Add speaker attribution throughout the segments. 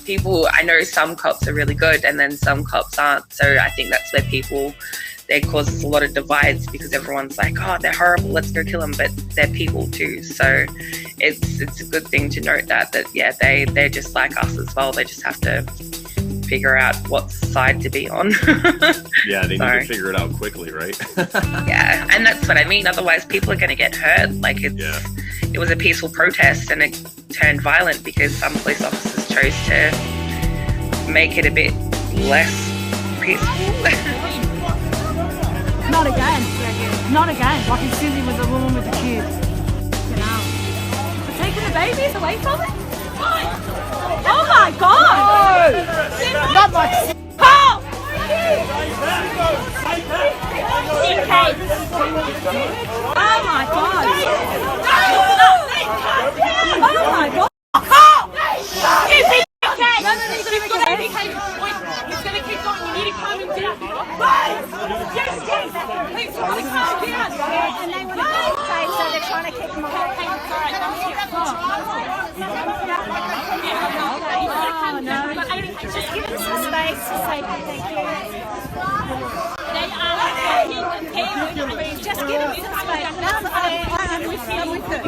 Speaker 1: people, I know some cops are really good and then some cops aren't. So I think that's where they causes a lot of divides, because everyone's like, oh, they're horrible, let's go kill them, but they're people too. So it's a good thing to note that yeah, they're just like us as well. They just have to figure out what side to be on.
Speaker 2: Yeah, they need to figure it out quickly, right?
Speaker 1: Yeah, and that's what I mean. Otherwise, people are going to get hurt. Like it was a peaceful protest and it turned violent because some police officers chose to make it a bit less peaceful.
Speaker 3: Not again. Not again. Like in Susie with the woman with the kid. You know. We're taking the babies away from it? Oh my God! No! Not much. Help! Oh my God! Oh my God! Help! No, he's gonna keep going. You need to calm him down. Yes, please, calm down. And they want to go inside, so they're trying to keep him away. Oh, no. Just give us some space to say thank you. They are just give him some space. I'm with it. I'm with it.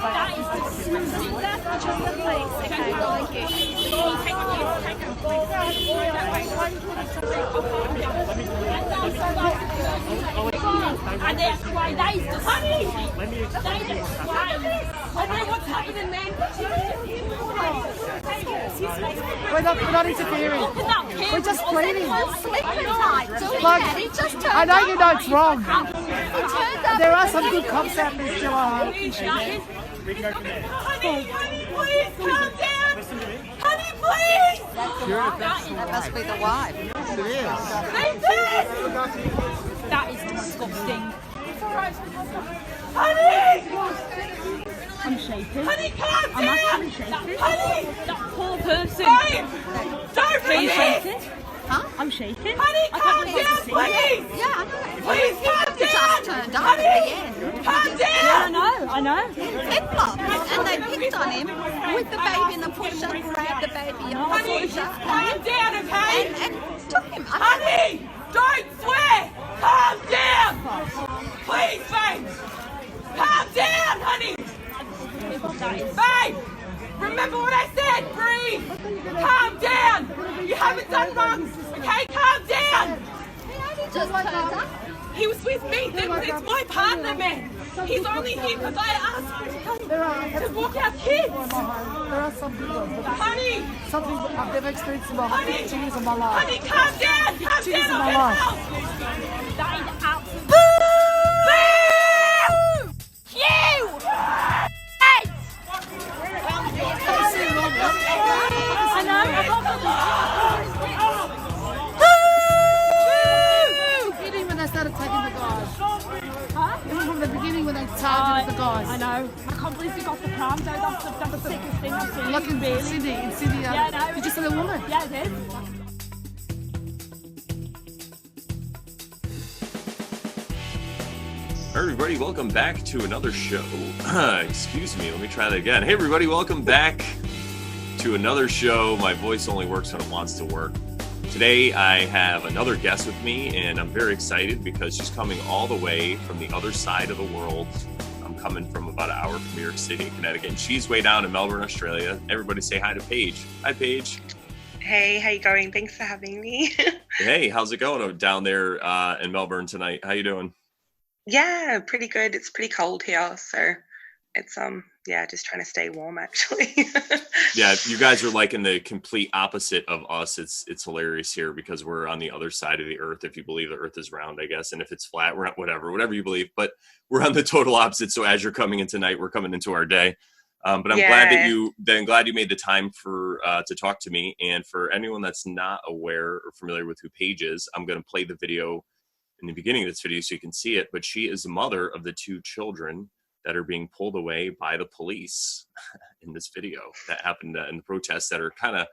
Speaker 3: That is disgusting. That's just the police. Okay, thank you. And that's why that is disgusting. That is why. I know what's happening, man.
Speaker 4: We're not interfering. We're just pleading. I know you know it's wrong. There are some good cops out there still are.
Speaker 3: Honey, please calm down. Honey, please.
Speaker 5: That must be the wife.
Speaker 3: That is disgusting. Honey! I'm shaking.
Speaker 5: Honey, calm down!
Speaker 3: I'm actually shaking.
Speaker 5: Honey!
Speaker 3: That poor person.
Speaker 5: Babe! Don't
Speaker 3: Are you
Speaker 5: resist!
Speaker 3: shaking?
Speaker 5: Huh?
Speaker 3: I'm shaking.
Speaker 5: Honey,
Speaker 3: I
Speaker 5: calm
Speaker 3: can't believe
Speaker 5: down,
Speaker 3: I see it.
Speaker 5: please!
Speaker 6: Yeah, I know.
Speaker 5: Please calm
Speaker 6: It just
Speaker 5: down!
Speaker 6: turned up at the end.
Speaker 5: Calm
Speaker 3: Yeah,
Speaker 5: down!
Speaker 3: I know.
Speaker 6: Flip-flops, and they picked on him with the baby in the pusher, grabbed the baby off the
Speaker 5: Honey,
Speaker 6: pusher,
Speaker 5: calm down, okay?
Speaker 6: and took him.
Speaker 5: Honey! Don't swear! Calm down! Please, babe! Calm down, honey! Babe! Remember what I said! Breathe! Calm down! You haven't done wrong! Okay, calm down!
Speaker 6: Just turned up.
Speaker 5: He was with me. It's my partner, man. He's only here because I asked him to walk our kids.
Speaker 4: There are some good ones.
Speaker 5: Honey!
Speaker 4: Something I've never experienced in my life.
Speaker 5: Honey!
Speaker 4: 2 years of my life.
Speaker 5: Honey, calm down! Calm
Speaker 4: 2 years
Speaker 5: down!
Speaker 4: of my
Speaker 5: I'll
Speaker 4: life.
Speaker 5: help.
Speaker 3: That is absolutely.
Speaker 5: Boo!
Speaker 3: You! I know.
Speaker 4: Even when they started taking the guys.
Speaker 3: Huh?
Speaker 4: Even from the beginning when they targeted the guys.
Speaker 3: I know. I can't believe we got the pram though. That's the sickest thing I've seen.
Speaker 4: Like in Sydney.
Speaker 3: Yeah, I know.
Speaker 4: You just said a woman.
Speaker 3: Yeah, it is.
Speaker 2: Hey everybody, welcome back to another show. Excuse me, let me try that again. Hey everybody, welcome back to another show. My voice only works when it wants to work. Today I have another guest with me, and I'm very excited because she's coming all the way from the other side of the world. I'm coming from about an hour from New York City, Connecticut, and she's way down in Melbourne, Australia. Everybody say hi to Paige. Hi, Paige.
Speaker 1: Hey, how you going? Thanks for having me.
Speaker 2: Hey, how's it going down there in Melbourne tonight? How you doing?
Speaker 1: Yeah, pretty good. It's pretty cold here, so it's just trying to stay warm actually.
Speaker 2: Yeah, you guys are like in the complete opposite of us. It's hilarious here because we're on the other side of the earth, if you believe the earth is round, I guess. And if it's flat, we're not, whatever you believe, but we're on the total opposite. So as you're coming in tonight, we're coming into our day. But I'm glad you made the time to talk to me. And for anyone that's not aware or familiar with who Paige is, I'm going to play the video in the beginning of this video so you can see it. But she is the mother of the 2 children that are being pulled away by the police in this video that happened in the protests that are kind of,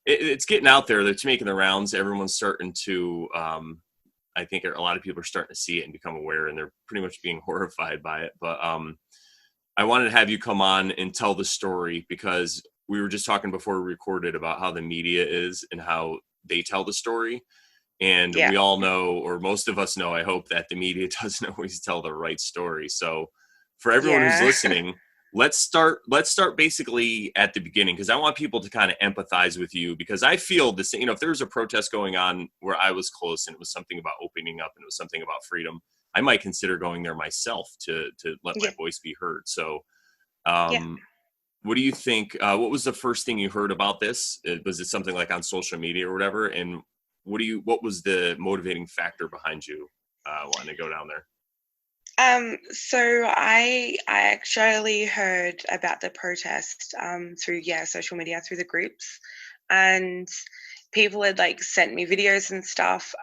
Speaker 2: it's getting out there. It's making the rounds. Everyone's starting to, I think a lot of people are starting to see it and become aware, and they're pretty much being horrified by it. But I wanted to have you come on and tell the story because we were just talking before we recorded about how the media is and how they tell the story. And we all know, or most of us know, I hope, that the media doesn't always tell the right story. So for everyone who's listening, let's start basically at the beginning, because I want people to kind of empathize with you, because I feel the same. If there was a protest going on where I was close and it was something about opening up and it was something about freedom, I might consider going there myself to let my voice be heard. So what do you think? What was the first thing you heard about this? Was it something like on social media or whatever? And what was the motivating factor behind you wanting to go down there?
Speaker 1: So I actually heard about the protest through social media, through the groups, and people had like sent me videos and stuff.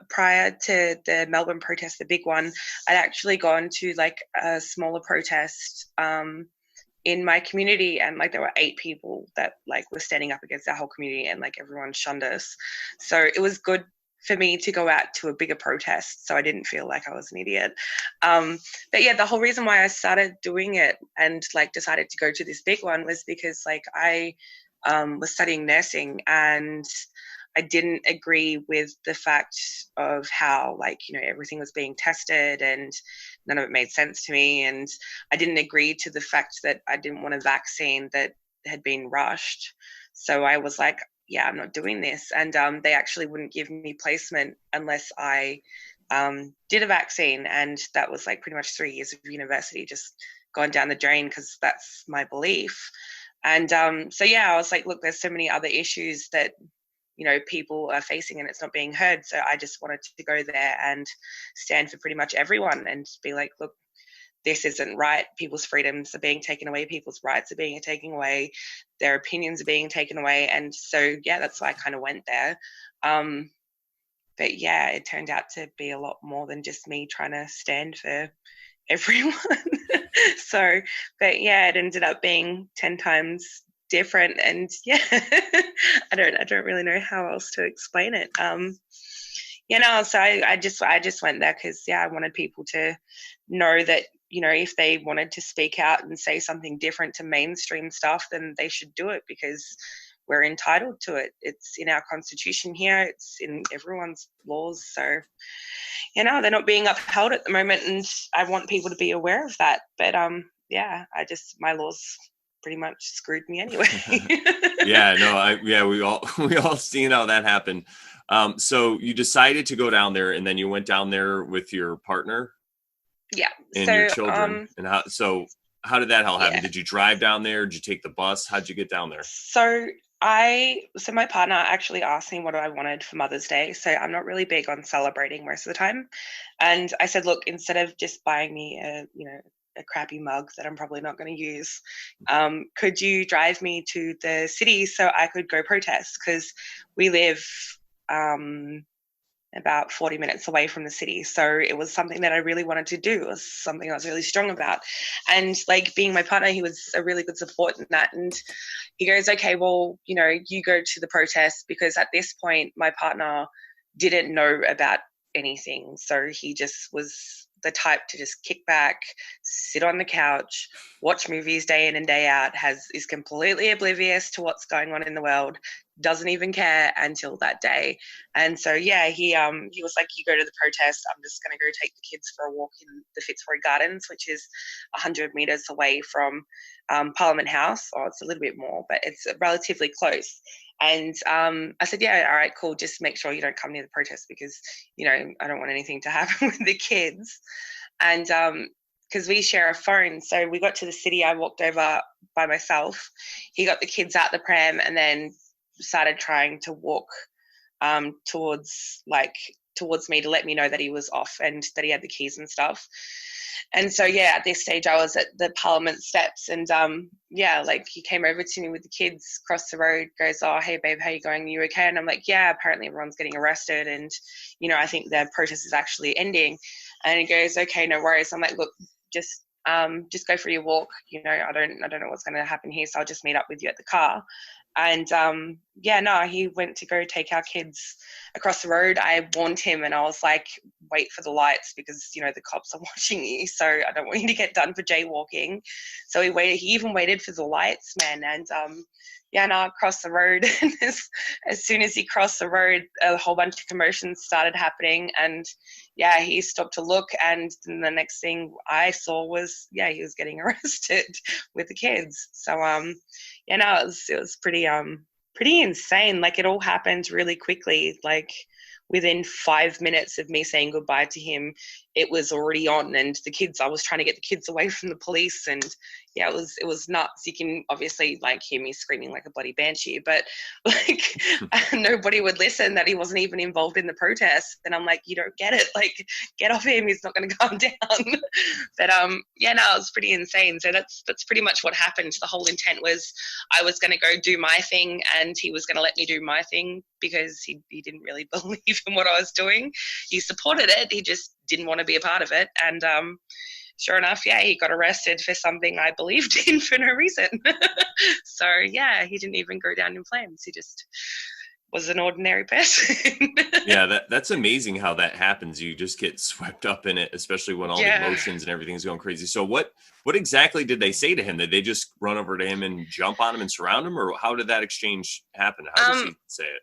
Speaker 1: Prior to the Melbourne protest, the big one, I'd actually gone to like a smaller protest in my community, and like there were 8 people that like were standing up against our whole community, and like everyone shunned us. So it was good for me to go out to a bigger protest, so I didn't feel like I was an idiot. But yeah, the whole reason why I started doing it and like decided to go to this big one was because like I was studying nursing, and I didn't agree with the fact of how like, everything was being tested, and none of it made sense to me. And I didn't agree to the fact that I didn't want a vaccine that had been rushed. So I was like, yeah, I'm not doing this. And they actually wouldn't give me placement unless I did a vaccine. And that was like pretty much 3 years of university just gone down the drain, because that's my belief. And so, yeah, I was like, look, there's so many other issues that, people are facing and it's not being heard. So I just wanted to go there and stand for pretty much everyone and be like, look, this isn't right. People's freedoms are being taken away. People's rights are being taken away. Their opinions are being taken away. And so, yeah, that's why I kind of went there. But yeah, it turned out to be a lot more than just me trying to stand for everyone. So, but yeah, it ended up being 10 times different. And yeah, I don't really know how else to explain it. So I just went there because, I wanted people to know that, if they wanted to speak out and say something different to mainstream stuff, then they should do it, because we're entitled to it. It's in our constitution here. It's in everyone's laws. So, they're not being upheld at the moment, and I want people to be aware of that. But my laws pretty much screwed me anyway.
Speaker 2: We all seen how that happened. So you decided to go down there, and then you went down there with your partner, and your children. And how did that all happen? Did you drive down there? Did you take the bus? How'd you get down there?
Speaker 1: So my partner actually asked me what I wanted for Mother's Day. So I'm not really big on celebrating most of the time. And I said, look, instead of just buying me a crappy mug that I'm probably not going to use, could you drive me to the city so I could go protest? Because we live about 40 minutes away from the city. So it was something that I really wanted to do. It was something I was really strong about. And like being my partner, he was a really good support in that. And he goes, okay, well, you go to the protest, because at this point, my partner didn't know about anything. So he just was the type to just kick back, sit on the couch, watch movies day in and day out, is completely oblivious to what's going on in the world, doesn't even care until that day. And so, yeah, he was like, you go to the protest, I'm just going to go take the kids for a walk in the Fitzroy Gardens, which is 100 metres away from Parliament House. Or it's a little bit more, but it's relatively close. And I said, yeah, all right, cool. Just make sure you don't come near the protest, because, I don't want anything to happen with the kids. And because we share a phone. So we got to the city. I walked over by myself. He got the kids out the pram and then started trying to walk towards me to let me know that he was off and that he had the keys and stuff. And so, yeah, at this stage I was at the Parliament steps, and he came over to me with the kids, crossed the road, goes, oh, hey babe, how you going? Are you okay? And I'm like, yeah, apparently everyone's getting arrested, and I think the protest is actually ending. And he goes, okay, no worries. I'm like, look, just just go for your walk. You know, I don't know what's going to happen here, so I'll just meet up with you at the car. And he went to go take our kids across the road. I warned him and I was like, wait for the lights because, you know, the cops are watching you. So I don't want you to get done for jaywalking. So he waited. He even waited for the lights, man. And across the road. And as soon as he crossed the road, a whole bunch of commotions started happening. And he stopped to look. And then the next thing I saw was, he was getting arrested with the kids. So, it was pretty insane. Like, it all happened really quickly. Like, within 5 minutes of me saying goodbye to him, it was already on. And I was trying to get the kids away from the police. And it was nuts. You can obviously like hear me screaming like a bloody banshee, but like nobody would listen that he wasn't even involved in the protest. And I'm like, you don't get it. Like, get off him. He's not going to calm down. But it was pretty insane. So that's pretty much what happened. The whole intent was I was going to go do my thing and he was going to let me do my thing because he didn't really believe in what I was doing. He supported it. He just didn't want to be a part of it. And sure enough, he got arrested for something I believed in for no reason. So, he didn't even go down in flames. He just was an ordinary person.
Speaker 2: Yeah, that's amazing how that happens. You just get swept up in it, especially when all the emotions and everything's going crazy. So what exactly did they say to him? Did they just run over to him and jump on him and surround him? Or how did that exchange happen? How does he say it?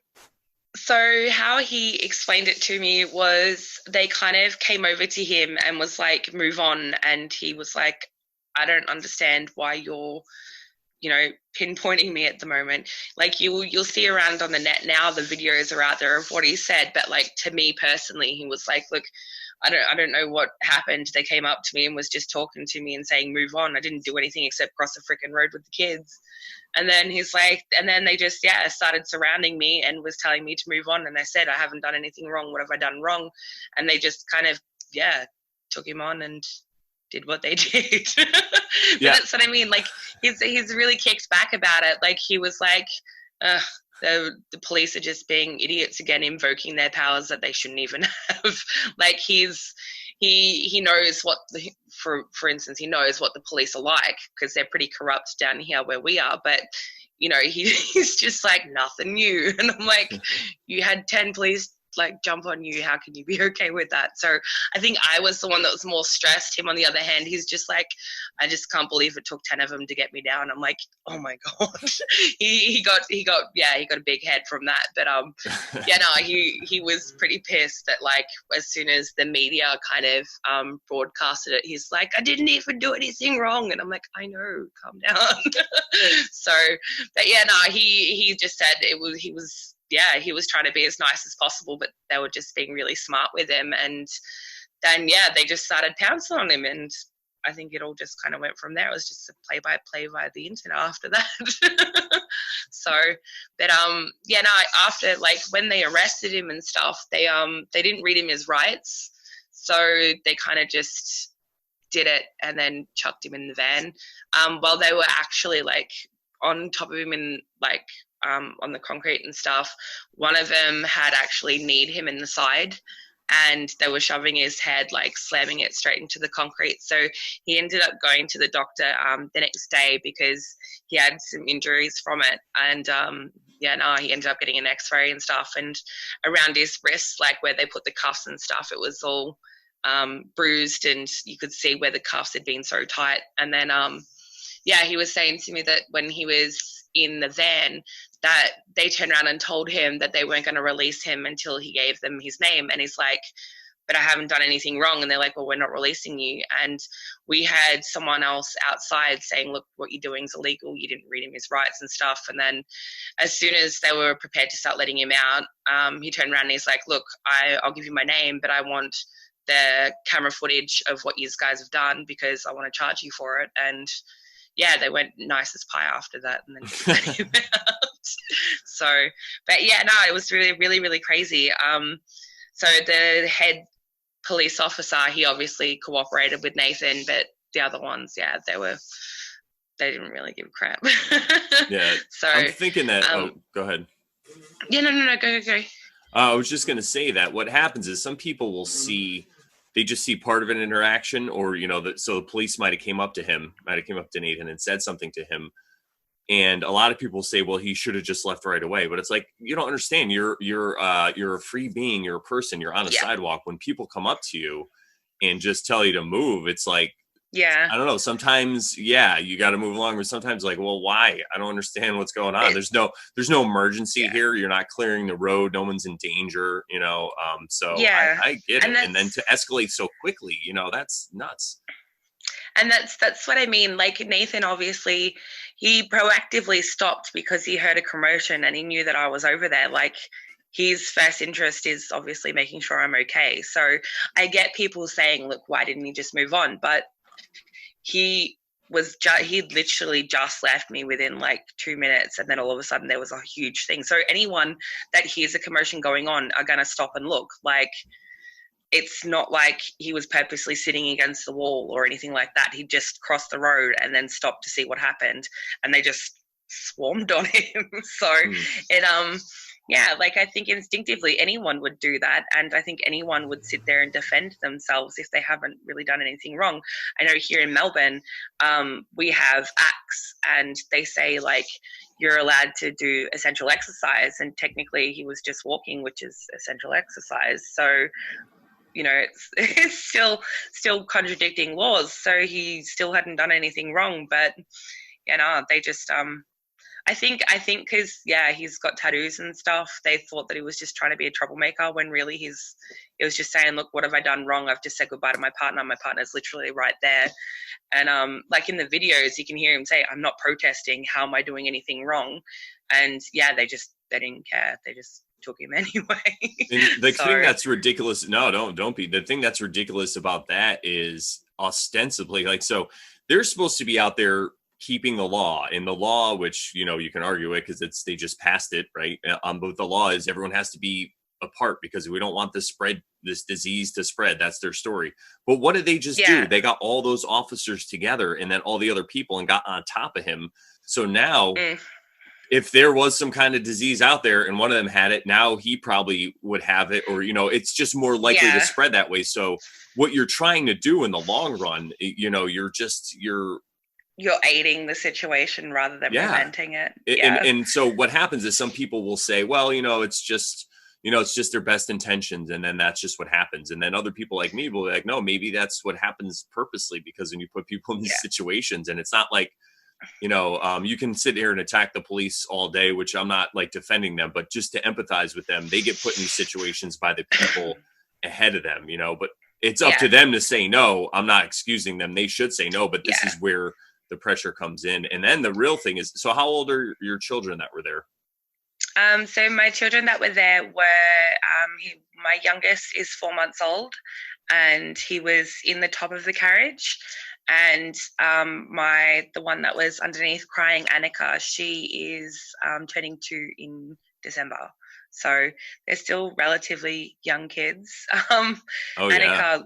Speaker 1: So how he explained it to me was they kind of came over to him and was like, move on. And he was like, I don't understand why you're, pinpointing me at the moment. Like, you'll see around on the net now, the videos are out there of what he said. But like, to me personally, he was like, look, I don't know what happened. They came up to me and was just talking to me and saying, move on. I didn't do anything except cross the freaking road with the kids. And then he's like, and then they just, started surrounding me and was telling me to move on. And I said, I haven't done anything wrong. What have I done wrong? And they just kind of, took him on and did what they did. But that's what I mean. Like, he's really kicked back about it. Like, he was like, the police are just being idiots again, invoking their powers that they shouldn't even have. Like, he knows what for instance, he knows what the police are like because they're pretty corrupt down here where we are. But he's just like, nothing new. And I'm like, you had 10 police like jump on you. How can you be okay with that? So I think I was the one that was more stressed. Him on the other hand, he's just like, I just can't believe it took 10 of them to get me down. I'm like, oh my god. he got a big head from that. But he was pretty pissed that like as soon as the media kind of broadcasted it, he's like, I didn't even do anything wrong. And I'm like, I know, calm down. So but he just said he was trying to be as nice as possible, but they were just being really smart with him. And then, they just started pouncing on him. And I think it all just kind of went from there. It was just a play-by-play via the internet after that. So, but, after, like, when they arrested him and stuff, they didn't read him his rights. So they kind of just did it and then chucked him in the van. While they were actually, like, on top of him in, like, on the concrete and stuff, one of them had actually kneed him in the side and they were shoving his head, like slamming it straight into the concrete. So he ended up going to the doctor the next day because he had some injuries from it. And he ended up getting an x-ray and stuff. And around his wrist, like where they put the cuffs and stuff, it was all bruised and you could see where the cuffs had been so tight. And then, he was saying to me that when he was in the van, that they turned around and told him that they weren't going to release him until he gave them his name. And he's like, but I haven't done anything wrong. And they're like, well, we're not releasing you. And we had someone else outside saying, look, what you're doing is illegal. You didn't read him his rights and stuff. And then as soon as they were prepared to start letting him out, he turned around and he's like, look, I'll give you my name, but I want the camera footage of what you guys have done because I want to charge you for it. And they went nice as pie after that and then just let him out. So, but it was really, really, really crazy. So the head police officer, he obviously cooperated with Nathan, but the other ones, they didn't really give a crap.
Speaker 2: Yeah.
Speaker 1: So
Speaker 2: I'm thinking that, go ahead.
Speaker 1: Yeah, no, go.
Speaker 2: I was just going to say that what happens is some people will see they just see part of an interaction, or, you know, so the police might have came up to Nathan and said something to him. And a lot of people say, well, he should have just left right away. But it's like, you don't understand. You're a free being. You're a person. You're on a sidewalk. When people come up to you and just tell you to move, it's like, I don't know. Sometimes, you got to move along. But sometimes, like, well, why? I don't understand what's going on. There's no emergency here. You're not clearing the road. No one's in danger. You know. So I get it. And then to escalate so quickly, you know, that's nuts.
Speaker 1: And that's what I mean. Like, Nathan, obviously, he proactively stopped because he heard a commotion and he knew that I was over there. Like, his first interest is obviously making sure I'm okay. So I get people saying, look, why didn't he just move on? But he literally just left me within like 2 minutes, and then all of a sudden there was a huge thing. So anyone that hears a commotion going on are going to stop and look. Like, it's not like he was purposely sitting against the wall or anything like that. He just crossed the road and then stopped to see what happened, and they just swarmed on him. So like, I think instinctively anyone would do that, and I think anyone would sit there and defend themselves if they haven't really done anything wrong. I know here in Melbourne, we have acts, and they say, like, you're allowed to do essential exercise, and technically he was just walking, which is essential exercise. So, you know, it's still contradicting laws. So he still hadn't done anything wrong, but they just I think because he's got tattoos and stuff, they thought that he was just trying to be a troublemaker, when really it was just saying, look, what have I done wrong? I've just said goodbye to my partner. My partner's literally right there. And like in the videos, you can hear him say, I'm not protesting. How am I doing anything wrong? And they didn't care. They just took him anyway.
Speaker 2: And the thing that's ridiculous. No, don't be. The thing that's ridiculous about that is ostensibly, like, so they're supposed to be out there keeping the law, and the law, which, you know, you can argue it because they just passed it, right? But the law is everyone has to be apart because we don't want this disease to spread. That's their story. But what did they just do? They got all those officers together and then all the other people and got on top of him. So now if there was some kind of disease out there and one of them had it, now he probably would have it, or, you know, it's just more likely to spread that way. So what you're trying to do in the long run, you know, you're
Speaker 1: aiding the situation rather than preventing it.
Speaker 2: And so what happens is some people will say, well, you know, it's just their best intentions. And then that's just what happens. And then other people like me will be like, no, maybe that's what happens purposely, because when you put people in these situations, and it's not like, you know, you can sit here and attack the police all day, which I'm not like defending them, but just to empathize with them, they get put in these situations by the people ahead of them, you know, but it's up to them to say no. I'm not excusing them. They should say no, but this is where the pressure comes in. And then the real thing is, so how old are your children that were there?
Speaker 1: So my children that were there were, my youngest is 4 months old, and he was in the top of the carriage. And the one that was underneath crying, Annika, she is turning 2 in December. So they're still relatively young kids. Annika,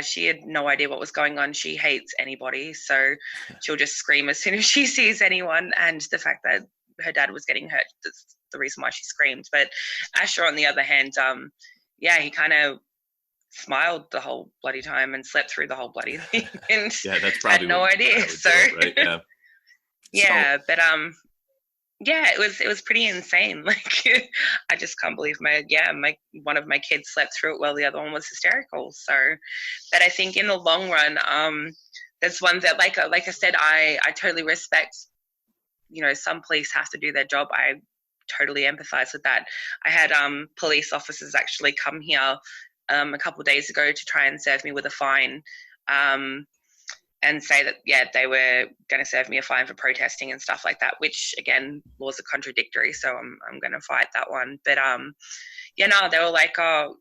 Speaker 1: she had no idea what was going on. She hates anybody, so she'll just scream as soon as she sees anyone. And the fact that her dad was getting hurt, that's the reason why she screamed. But Asher, on the other hand, he kind of smiled the whole bloody time and slept through the whole bloody thing. And
Speaker 2: that's probably
Speaker 1: had no idea. So
Speaker 2: right?
Speaker 1: But it was pretty insane. Like, I just can't believe one of my kids slept through it while the other one was hysterical. So, but I think in the long run, there's ones that, like I said, I totally respect. You know, some police have to do their job. I totally empathize with that. I had police officers actually come here a couple of days ago to try and serve me with a fine. And say that, they were going to serve me a fine for protesting and stuff like that, which, again, laws are contradictory, so I'm going to fight that one. But, they were like, oh,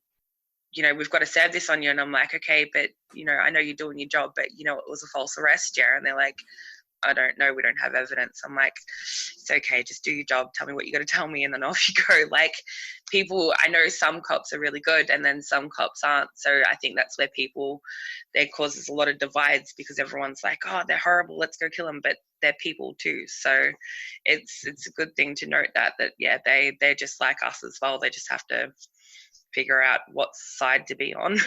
Speaker 1: you know, we've got to serve this on you. And I'm like, okay, but, you know, I know you're doing your job, but, you know, it was a false arrest, And they're like, I don't know, we don't have evidence. I'm like, it's okay, just do your job, tell me what you got to tell me, and then off you go. Like, people, I know some cops are really good and then some cops aren't. So I think that's where there causes a lot of divides, because everyone's like, oh, they're horrible, let's go kill them, but they're people too. So it's a good thing to note that they're just like us as well. They just have to figure out what side to be on.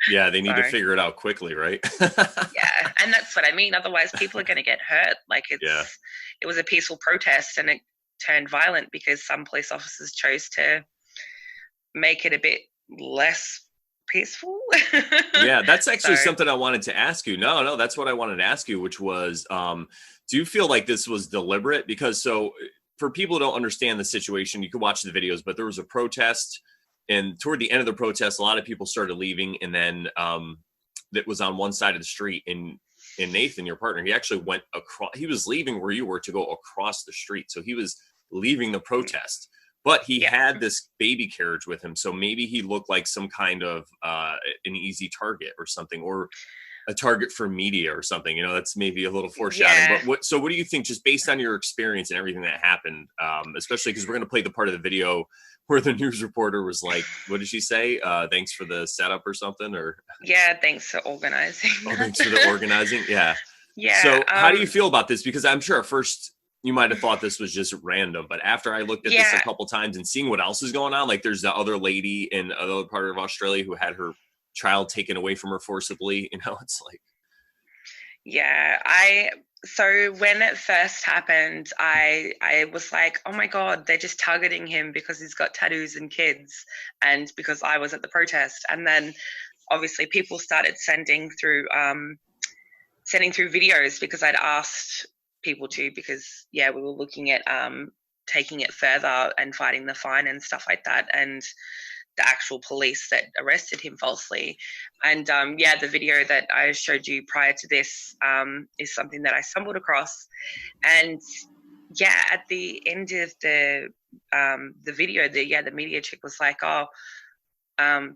Speaker 2: Yeah, they need to
Speaker 1: So,
Speaker 2: figure it out quickly, right?
Speaker 1: yeah, and that's what I mean. Otherwise, people are going to get hurt. Like
Speaker 2: Yeah.
Speaker 1: it was a peaceful protest, and it turned violent because some police officers chose to make it a bit less peaceful.
Speaker 2: Yeah, that's actually
Speaker 1: So,
Speaker 2: something I wanted to ask you. No, that's what I wanted to ask you, which was, do you feel like this was deliberate? Because so for people who don't understand the situation, you can watch the videos, but there was a protest, and toward the end of the protest, a lot of people started leaving, and then that was on one side of the street, and Nathan, your partner, he actually went across. He was leaving where you were to go across the street, so he was leaving the protest. But he
Speaker 1: Yeah.
Speaker 2: had this baby carriage with him, so maybe he looked like some kind of an easy target or something, or a target for media or something. You know, that's maybe a little foreshadowing.
Speaker 1: Yeah.
Speaker 2: But what do you think, just based on your experience and everything that happened, especially because we're going to play the part of the video where the news reporter was like, what did she say? Thanks for the setup or something? Or
Speaker 1: yeah, thanks for organizing.
Speaker 2: thanks for the organizing. Yeah.
Speaker 1: Yeah.
Speaker 2: So how do you feel about this? Because I'm sure at first you might have thought this was just random, but after I looked at this a couple times and seeing what else is going on, like there's the other lady in another part of Australia who had her child taken away from her forcibly, you know, it's like,
Speaker 1: Yeah, so when it first happened, I was like, oh my God, they're just targeting him because he's got tattoos and kids, and because I was at the protest. And then obviously people started sending through videos because I'd asked people to, because we were looking at taking it further and fighting the fine and stuff like that, and the actual police that arrested him falsely. And the video that I showed you prior to this is something that I stumbled across. And at the end of the video, the media chick was like, oh,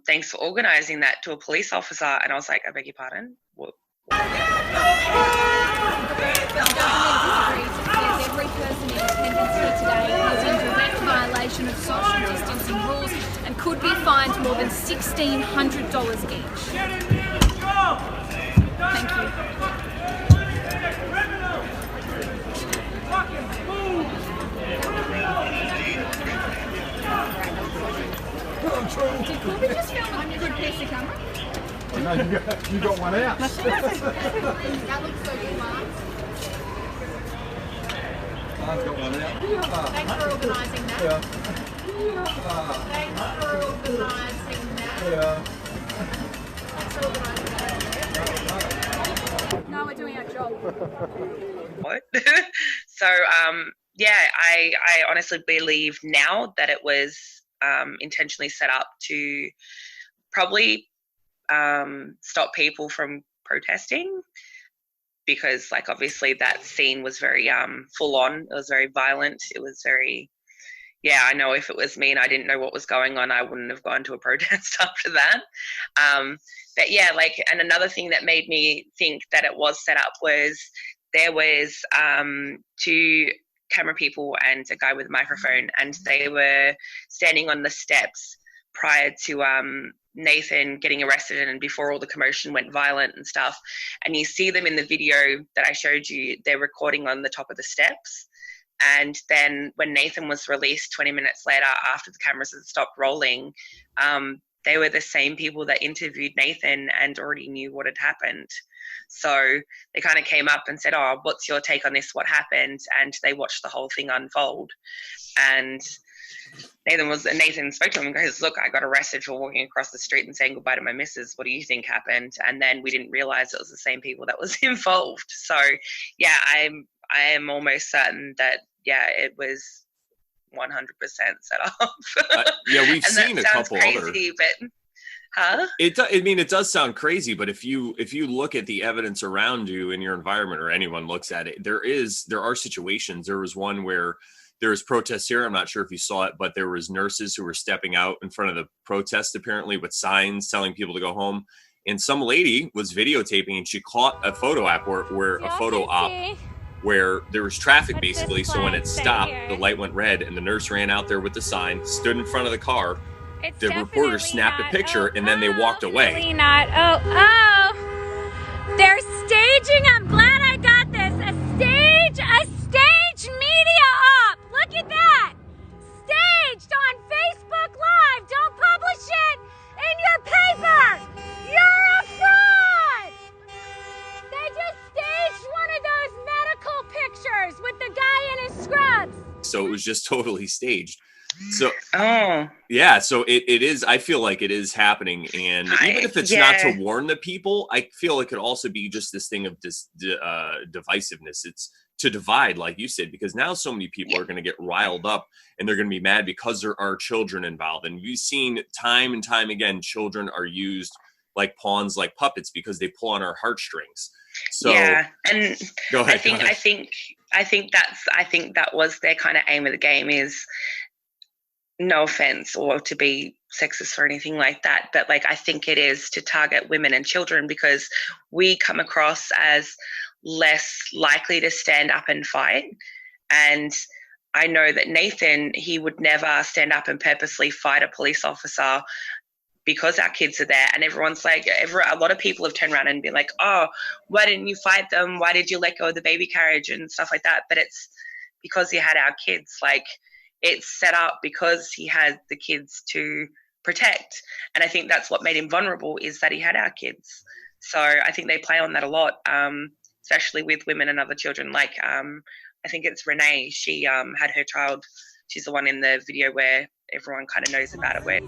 Speaker 1: thanks for organizing that, to a police officer. And I was like, I beg your pardon? What?
Speaker 7: Every person in attendance here today is in direct violation of social distancing rules and could be fined more than $1,600 each. Thank you. Did Corby just film a good piece of camera?
Speaker 8: No, you got one out.
Speaker 7: That looks so good, Mark.
Speaker 8: I've got one out.
Speaker 7: Thanks for organising that.
Speaker 8: Yeah.
Speaker 7: Thanks for organising that.
Speaker 8: Yeah.
Speaker 7: Thanks for organising that. No, we're doing our job.
Speaker 1: What? So, I honestly believe now that it was intentionally set up to probably stop people from protesting, because like obviously that scene was very full on. It was very violent. It was very, I know if it was me and I didn't know what was going on, I wouldn't have gone to a protest after that. And another thing that made me think that it was set up was there was two camera people and a guy with a microphone, and they were standing on the steps prior to Nathan getting arrested and before all the commotion went violent and stuff. And you see them in the video that I showed you, they're recording on the top of the steps. And then when Nathan was released 20 minutes later, after the cameras had stopped rolling, they were the same people that interviewed Nathan and already knew what had happened. So they kind of came up and said, oh, what's your take on this? What happened? And they watched the whole thing unfold. And Nathan spoke to him and goes, look, I got arrested for walking across the street and saying goodbye to my missus. What do you think happened? And then we didn't realize it was the same people that was involved. So I am almost certain that it was 100% set up.
Speaker 2: we've seen a couple
Speaker 1: crazy, but
Speaker 2: it does sound crazy, but if you look at the evidence around you in your environment, or anyone looks at it, there are situations. There was one where there was protests here. I'm not sure if you saw it, but there was nurses who were stepping out in front of the protest, apparently with signs telling people to go home. And some lady was videotaping, and she caught a photo op where there was traffic basically. So when it stopped, the light went red, and the nurse ran out there with the sign, stood in front of the car. The reporter snapped a picture, and then they walked away.
Speaker 3: They're staging. I'm glad I got this. A stage media op. Look at that. Staged on Facebook Live. Don't publish
Speaker 2: So it was just totally staged. So
Speaker 1: Oh,
Speaker 2: yeah, so it is, I feel like it is happening. And even if it's not to warn the people, I feel it could also be just this thing of this divisiveness. It's to divide, like you said, because now so many people are going to get riled up and they're going to be mad because there are children involved. And we've seen time and time again, children are used like pawns, like puppets, because they pull on our heartstrings. So
Speaker 1: yeah, and
Speaker 2: go ahead,
Speaker 1: I think that was their kind of aim of the game, is, no offense or to be sexist or anything like that, but like I think it is to target women and children because we come across as less likely to stand up and fight. And I know that Nathan, he would never stand up and purposely fight a police officer because our kids are there. And everyone's like, a lot of people have turned around and been like, oh, why didn't you fight them? Why did you let go of the baby carriage and stuff like that? But it's because he had our kids. Like, it's set up because he had the kids to protect. And I think that's what made him vulnerable, is that he had our kids. So I think they play on that a lot, especially with women and other children. Like, I think it's Renee. She had her child. She's the one in the video where everyone kind of knows about it. Where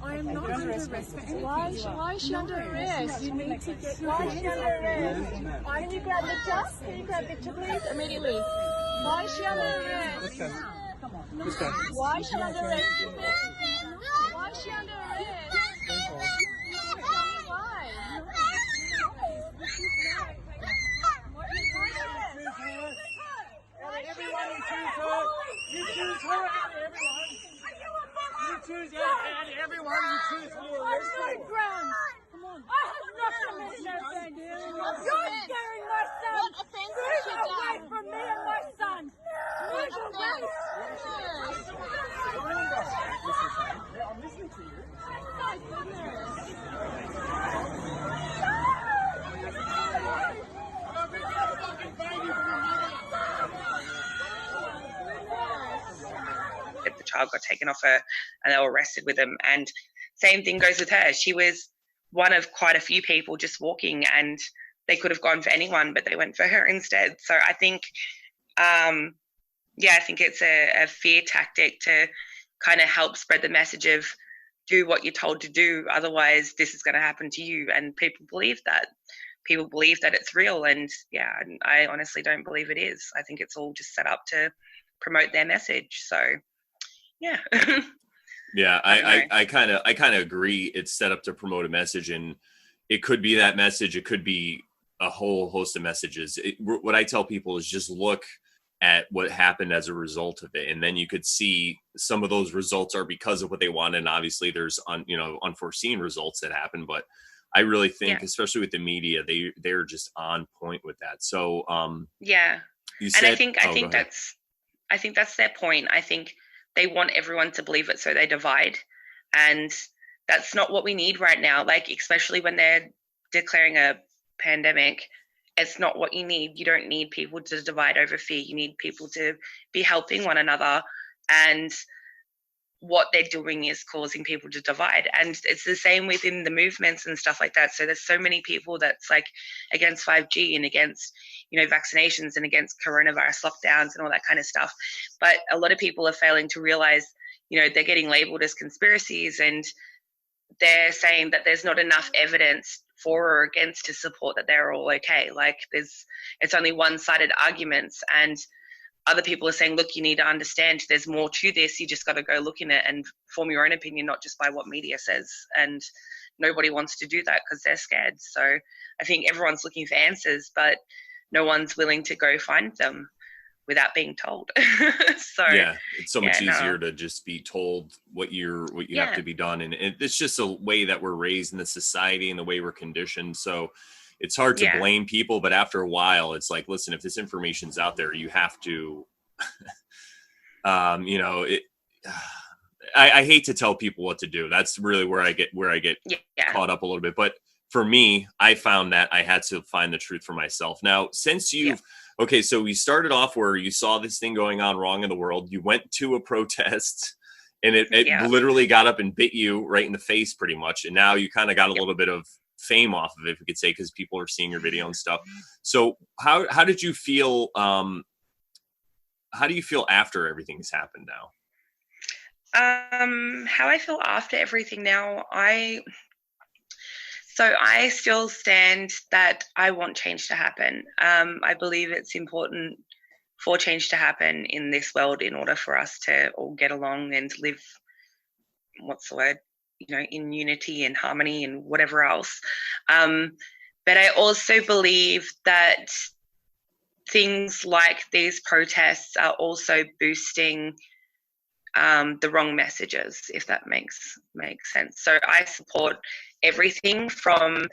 Speaker 3: I am not under arrest for anything. Why is she under arrest? You need to get. Why is she under arrest? Why can you grab picture? Can you grab picture, please? Immediately. Why is she under arrest? Come on. Why is she under arrest? Why is she under arrest? Why?
Speaker 4: Everyone, you choose her. You choose her out of everyone. You choose her out of everyone. You choose her.
Speaker 3: Come on. I have nothing to offend you. You're scaring my son. What offense has she done? Away from me and my son. Move away.
Speaker 4: I'm listening to you.
Speaker 3: My goodness.
Speaker 1: the child got taken off her and they were arrested with him. And same thing goes with her. She was one of quite a few people just walking, and they could have gone for anyone, but they went for her instead. So I think, I think it's a fear tactic to kind of help spread the message of do what you're told to do, otherwise this is going to happen to you. And people believe that. People believe that it's real, and I honestly don't believe it is. I think it's all just set up to promote their message. So, yeah.
Speaker 2: Yeah, I kind of agree. It's set up to promote a message, and it could be that message. It could be a whole host of messages. What I tell people is just look at what happened as a result of it, and then you could see some of those results are because of what they wanted. And obviously, there's unforeseen results that happen, but I really think, especially with the media, they're just on point with that. So, you said,
Speaker 1: I think that's their point. I think they want everyone to believe it, so they divide, and that's not what we need right now. Like, especially when they're declaring a pandemic, it's not what you need. You don't need people to divide over fear. You need people to be helping one another, and what they're doing is causing people to divide. And it's the same within the movements and stuff like that. So there's so many people that's like against 5G and against, vaccinations and against coronavirus lockdowns and all that kind of stuff. But a lot of people are failing to realize, they're getting labeled as conspiracies, and they're saying that there's not enough evidence for or against to support that they're all okay. Like, it's only one-sided arguments, and other people are saying, look, you need to understand there's more to this. You just got to go look in it and form your own opinion, not just by what media says. And nobody wants to do that because they're scared. So I think everyone's looking for answers, but no one's willing to go find them without being told. So
Speaker 2: yeah, it's so much easier to just be told what you have to be done. And it's just a way that we're raised in the society and the way we're conditioned. So it's hard to blame people, but after a while, it's like, listen, if this information's out there, you have to, I hate to tell people what to do. That's really where I get caught up a little bit. But for me, I found that I had to find the truth for myself. Now, since okay, so we started off where you saw this thing going on wrong in the world. You went to a protest, and it literally got up and bit you right in the face pretty much. And now you kind of got a little bit of fame off of it, if we could say, because people are seeing your video and stuff. So how did you feel how do you feel after everything's happened now?
Speaker 1: How I feel after everything now, I still stand that I want change to happen. I believe it's important for change to happen in this world in order for us to all get along and live, what's the word, in unity and harmony and whatever else. But I also believe that things like these protests are also boosting the wrong messages, if that makes sense. So I support everything from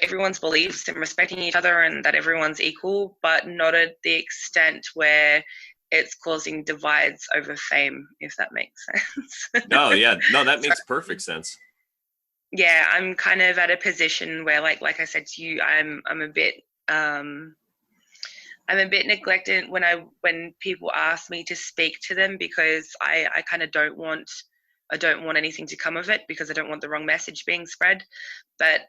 Speaker 1: everyone's beliefs and respecting each other and that everyone's equal, but not at the extent where it's causing divides over fame, if that makes sense.
Speaker 2: No, yeah, no, that makes perfect sense.
Speaker 1: Yeah, I'm kind of at a position where, like I said to you, I'm a bit neglected when people ask me to speak to them, because I kind of don't want anything to come of it, because I don't want the wrong message being spread. But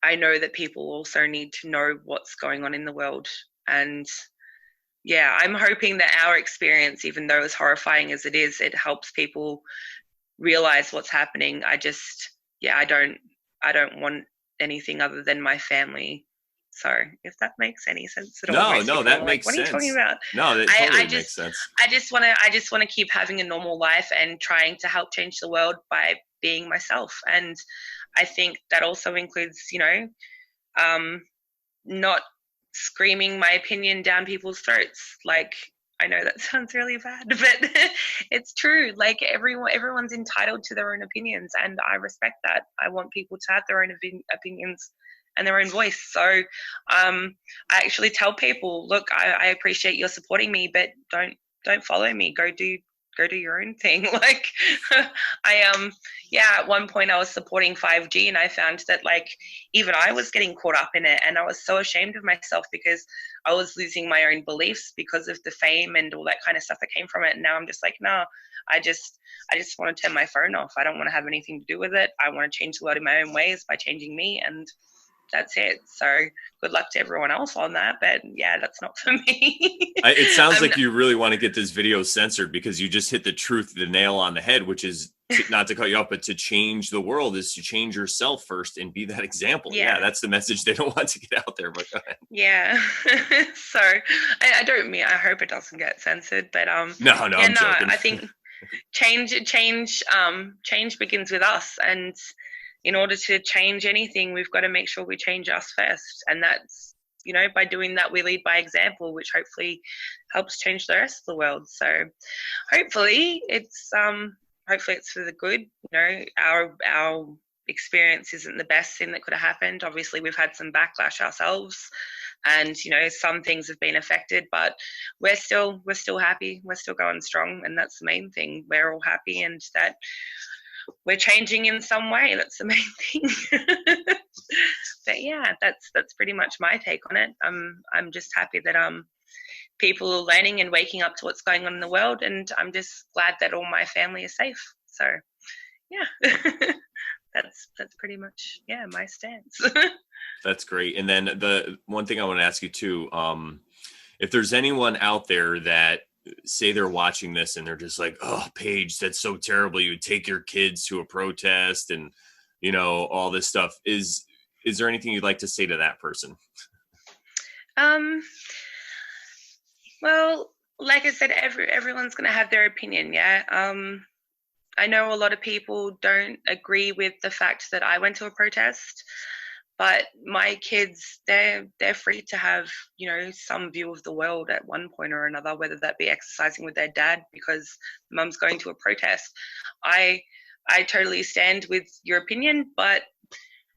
Speaker 1: I know that people also need to know what's going on in the world. And yeah, I'm hoping that our experience, even though as horrifying as it is, it helps people realize what's happening. I don't want anything other than my family. So if that makes any sense at all.
Speaker 2: No, that makes sense. What are you talking about? No, that totally makes sense.
Speaker 1: I just want to keep having a normal life and trying to help change the world by being myself. And I think that also includes, not screaming my opinion down people's throats. Like, I know that sounds really bad, but it's true. Like, everyone's entitled to their own opinions, and I respect that. I want people to have their own opinions and their own voice. So I actually tell people, look, I appreciate your supporting me, but don't follow me. Go do your own thing. Like, at one point I was supporting 5G, and I found that, like, even I was getting caught up in it, and I was so ashamed of myself because I was losing my own beliefs because of the fame and all that kind of stuff that came from it. And now I'm just like, no, I just want to turn my phone off. I don't want to have anything to do with it. I want to change the world in my own ways by changing me, and that's it. So good luck to everyone else on that, but yeah, that's not for me.
Speaker 2: It sounds like you really want to get this video censored, because you just hit the nail on the head, which is not to cut you off, but to change the world is to change yourself first and be that example. Yeah, that's the message they don't want to get out there. But go ahead.
Speaker 1: Yeah. So I hope it doesn't get censored, but
Speaker 2: I'm joking.
Speaker 1: I think change begins with us, and in order to change anything, we've got to make sure we change us first. And that's, by doing that, we lead by example, which hopefully helps change the rest of the world. So hopefully it's for the good. Our experience isn't the best thing that could have happened. Obviously, we've had some backlash ourselves, and some things have been affected, but we're still happy. We're still going strong, and that's the main thing. We're all happy, and that we're changing in some way. That's the main thing. But yeah, that's pretty much my take on it. I'm just happy that people are learning and waking up to what's going on in the world, and I'm just glad that all my family is safe. So yeah. That's pretty much my stance.
Speaker 2: That's great. And then the one thing I want to ask you too, if there's anyone out there that say they're watching this and they're just like, oh, Paige, that's so terrible, you would take your kids to a protest and all this stuff, is there anything you'd like to say to that person?
Speaker 1: Well, like I said, everyone's gonna have their opinion. I know a lot of people don't agree with the fact that I went to a protest, but my kids, they're free to have, some view of the world at one point or another, whether that be exercising with their dad because mum's going to a protest. I totally stand with your opinion, but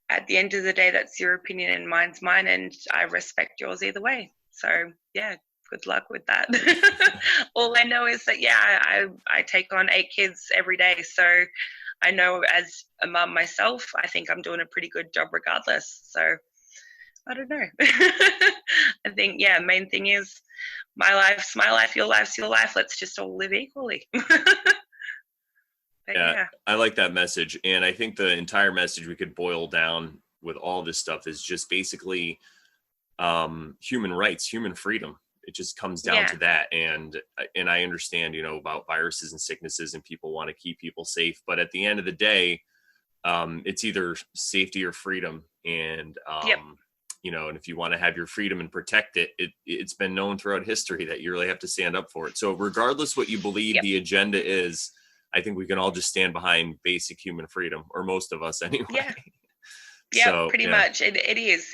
Speaker 1: at the end of the day, that's your opinion and mine's mine, and I respect yours either way. So yeah, good luck with that. All I know is that, I take on 8 kids every day. So I know as a mum myself, I think I'm doing a pretty good job regardless. So I don't know. I think, main thing is my life's my life, your life's your life. Let's just all live equally.
Speaker 2: Yeah, I like that message. And I think the entire message we could boil down with all this stuff is just basically human rights, human freedom. It just comes down to that. And I understand, about viruses and sicknesses and people want to keep people safe. But at the end of the day, it's either safety or freedom. And, and if you want to have your freedom and protect it, it's been known throughout history that you really have to stand up for it. So regardless what you believe the agenda is, I think we can all just stand behind basic human freedom, or most of us anyway.
Speaker 1: Yeah,
Speaker 2: So,
Speaker 1: pretty much. It is.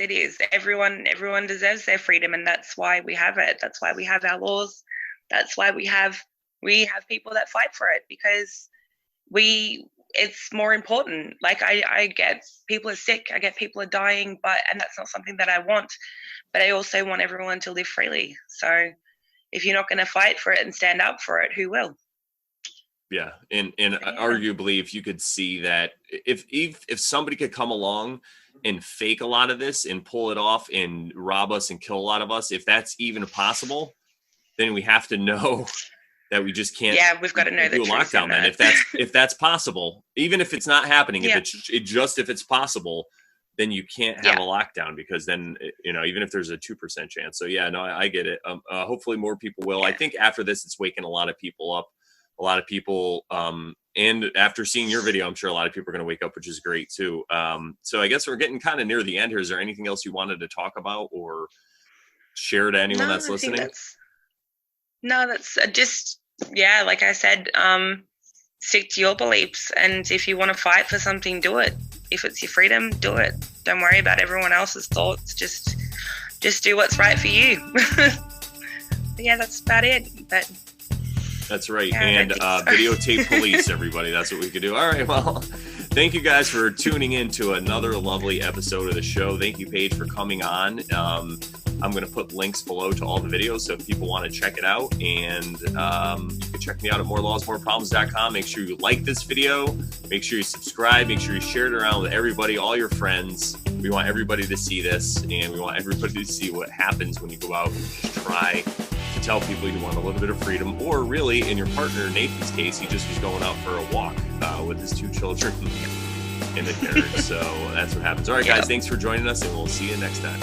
Speaker 1: Everyone deserves their freedom, and that's why we have it. That's why we have our laws. That's why we have people that fight for it, because it's more important. Like I get people are sick, I get people are dying, and that's not something that I want. But I also want everyone to live freely. So if you're not going to fight for it and stand up for it, who will?
Speaker 2: Yeah. And arguably, if you could see that if somebody could come along and fake a lot of this and pull it off and rob us and kill a lot of us, if that's even possible, then we have to know that we just can't.
Speaker 1: Yeah, we've got to know the
Speaker 2: do a
Speaker 1: truth
Speaker 2: lockdown. Then if that's possible, even if it's not happening, if it's possible, then you can't have a lockdown, because then, even if there's a 2% chance. So I get it. Hopefully more people will. I think after this, it's waking a lot of people up. A lot of people, and after seeing your video, I'm sure a lot of people are going to wake up, which is great too. So I guess we're getting kind of near the end here. Is there anything else you wanted to talk about or share to anyone that's listening?
Speaker 1: That's just, like I said, stick to your beliefs. And if you want to fight for something, do it. If it's your freedom, do it. Don't worry about everyone else's thoughts. Just do what's right for you. That's about it. But
Speaker 2: that's right. And videotape police, everybody. That's what we could do. All right. Well, thank you guys for tuning in to another lovely episode of the show. Thank you, Paige, for coming on. I'm going to put links below to all the videos, so if people want to check it out. And you can check me out at morelawsmoreproblems.com. Make sure you like this video. Make sure you subscribe. Make sure you share it around with everybody, all your friends. We want everybody to see this, and we want everybody to see what happens when you go out and just try to tell people you want a little bit of freedom. Or really, in your partner Nathan's case, he just was going out for a walk with his 2 children in the carriage. So that's what happens. All right, guys, thanks for joining us, and we'll see you next time.